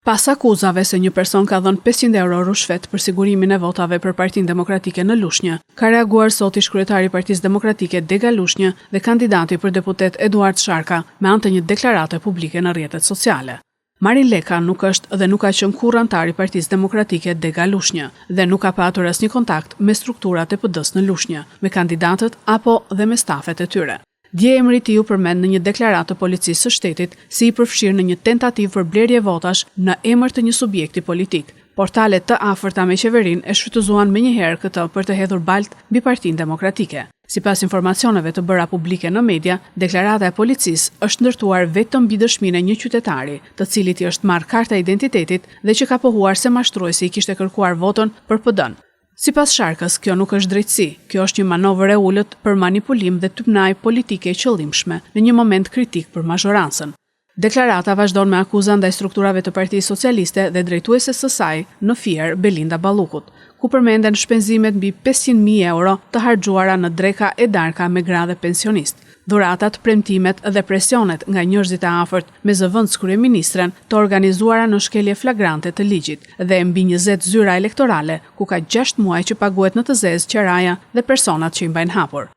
Pas akuzave se një person ka dhënë 500 euro rushfet për sigurimin e votave për Partinë Demokratike në Lushnjë, ka reaguar sot ish kryetari i Partisë Demokratike Dega Lushnjë dhe kandidati për deputet Eduard Sharka me anë të një deklarate publike në rrjetet sociale. Marin Leka nuk është dhe nuk ka qenë kurrë antar i Partisë Demokratike Dega Lushnjë dhe nuk ka patur asnjë kontakt me strukturat e PD-s në Lushnjë, me kandidatët apo dhe me stafet e tyre. Dje emri i tij u përmend në një deklaratë të policisë së shtetit si i përfshirë në një tentativë për blerje votash në emër të një subjekti politik. Portalet të afërta me qeverinë e shfrytëzuan menjëherë këtë për të hedhur balt mbi Partinë Demokratike. Sipas informacioneve të bëra publike në media, deklarata e policisë është ndërtuar vetëm mbi dëshminë e një qytetari, të cilit i është marrë karta e identitetit dhe që ka pohuar se mashtruesi i kishte kërkuar votën për PD-n. Sipas Sharkës, kjo nuk është drejtësi, kjo është një manovër e ulët për manipulim dhe typnaj politike e qëllimshme në një moment kritik për mazhorancën. Deklarata vazhdon me akuza ndaj strukturave të Partisë Socialiste dhe drejtueses së saj në Fier, Belinda Ballukut, ku përmenden shpenzimet mbi 500.000 euro të harxuara në dreka e darka me gradhe pensionist. Dhuratat, premtimet dhe presionet nga njerëzit e afërt me zëvendës kryeministren të organizuara në shkelje flagrante të ligjit dhe mbi 20 zyra elektorale ku ka 6 muaj që paguhet në të zezë qeraja dhe personat që i mbajnë hapur.